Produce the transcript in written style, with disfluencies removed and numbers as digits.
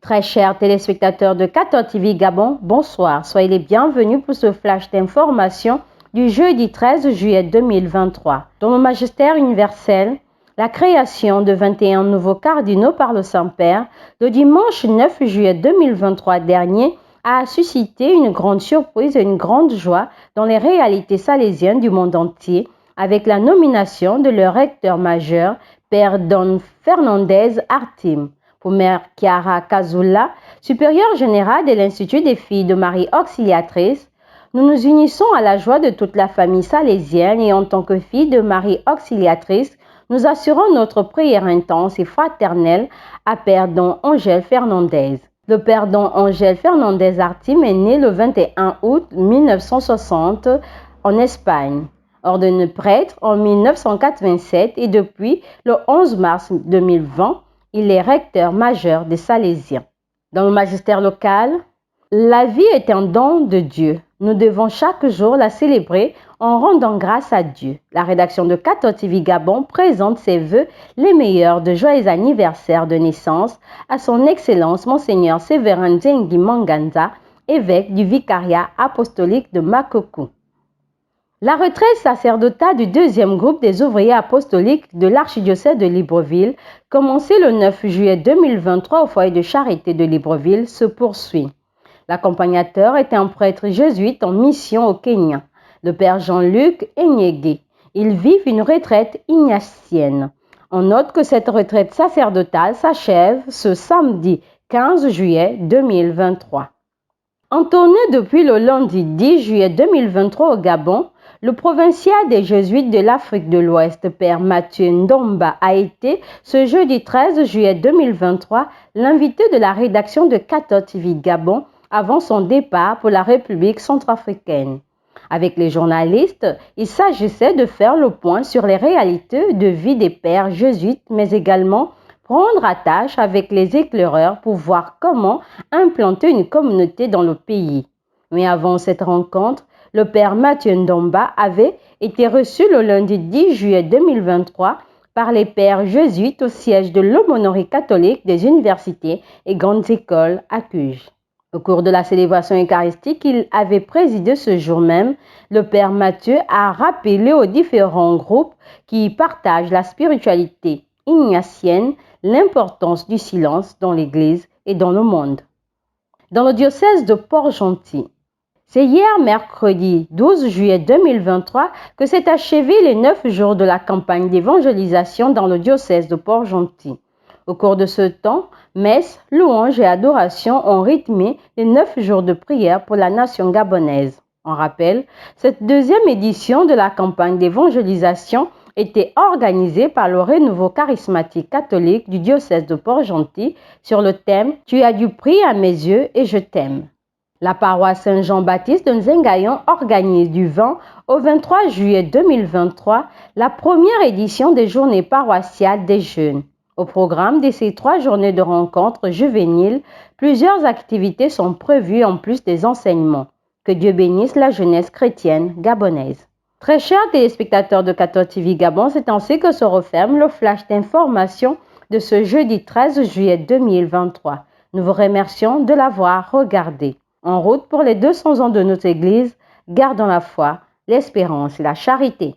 Très chers téléspectateurs de 14 TV Gabon, bonsoir. Soyez les bienvenus pour ce flash d'information du jeudi 13 juillet 2023. Dans le magistère universel, la création de 21 nouveaux cardinaux par le Saint-Père le dimanche 9 juillet 2023 dernier a suscité une grande surprise et une grande joie dans les réalités salésiennes du monde entier avec la nomination de leur recteur majeur, Père Don Fernandez Artim. Pour Mère Chiara Cazula, supérieure générale de l'Institut des filles de Marie Auxiliatrice, nous nous unissons à la joie de toute la famille salésienne et en tant que filles de Marie Auxiliatrice, nous assurons notre prière intense et fraternelle à Père Don Angel Fernandez. Le Père Don Angel Fernandez Artim est né le 21 août 1960 en Espagne. Ordonné prêtre en 1987 et depuis le 11 mars 2020, il est recteur majeur des Salésiens. Dans le magistère local, la vie est un don de Dieu. Nous devons chaque jour la célébrer en rendant grâce à Dieu. La rédaction de 14 TV Gabon présente ses vœux les meilleurs de joyeux anniversaire de naissance à son Excellence Monseigneur Séverin Zengi Manganza, évêque du vicariat apostolique de Makokou. La retraite sacerdotale du deuxième groupe des ouvriers apostoliques de l'archidiocèse de Libreville, commencée le 9 juillet 2023 au foyer de charité de Libreville, se poursuit. L'accompagnateur est un prêtre jésuite en mission au Kenya, le père Jean-Luc Enyege. Ils vivent une retraite ignatienne. On note que cette retraite sacerdotale s'achève ce samedi 15 juillet 2023. En tournée depuis le lundi 10 juillet 2023 au Gabon, le provincial des Jésuites de l'Afrique de l'Ouest, Père Mathieu Ndomba, a été, ce jeudi 13 juillet 2023, l'invité de la rédaction de 14 TV Gabon avant son départ pour la République centrafricaine. Avec les journalistes, il s'agissait de faire le point sur les réalités de vie des pères jésuites, mais également prendre attache avec les éclaireurs pour voir comment implanter une communauté dans le pays. Mais avant cette rencontre, le père Mathieu Ndomba avait été reçu le lundi 10 juillet 2023 par les pères jésuites au siège de l'aumônerie catholique des universités et grandes écoles à Cuges. Au cours de la célébration eucharistique qu'il avait présidée ce jour même, le père Mathieu a rappelé aux différents groupes qui partagent la spiritualité ignatienne l'importance du silence dans l'Église et dans le monde. Dans le diocèse de Port-Gentil, c'est hier mercredi 12 juillet 2023 que s'est achevé les 9 jours de la campagne d'évangélisation dans le diocèse de Port-Gentil. Au cours de ce temps, messes, louanges et adorations ont rythmé les 9 jours de prière pour la nation gabonaise. En rappel, cette deuxième édition de la campagne d'évangélisation était organisée par le Renouveau charismatique catholique du diocèse de Port-Gentil sur le thème « Tu as du prix à mes yeux et je t'aime ». La paroisse Saint-Jean-Baptiste de Nzengayon organise du 20 au 23 juillet 2023 la première édition des journées paroissiales des jeunes. Au programme de ces 3 journées de rencontres juvéniles, plusieurs activités sont prévues en plus des enseignements. Que Dieu bénisse la jeunesse chrétienne gabonaise. Très chers téléspectateurs de 14 TV Gabon, c'est ainsi que se referme le flash d'information de ce jeudi 13 juillet 2023. Nous vous remercions de l'avoir regardé. En route pour les 200 ans de notre Église, gardons la foi, l'espérance et la charité.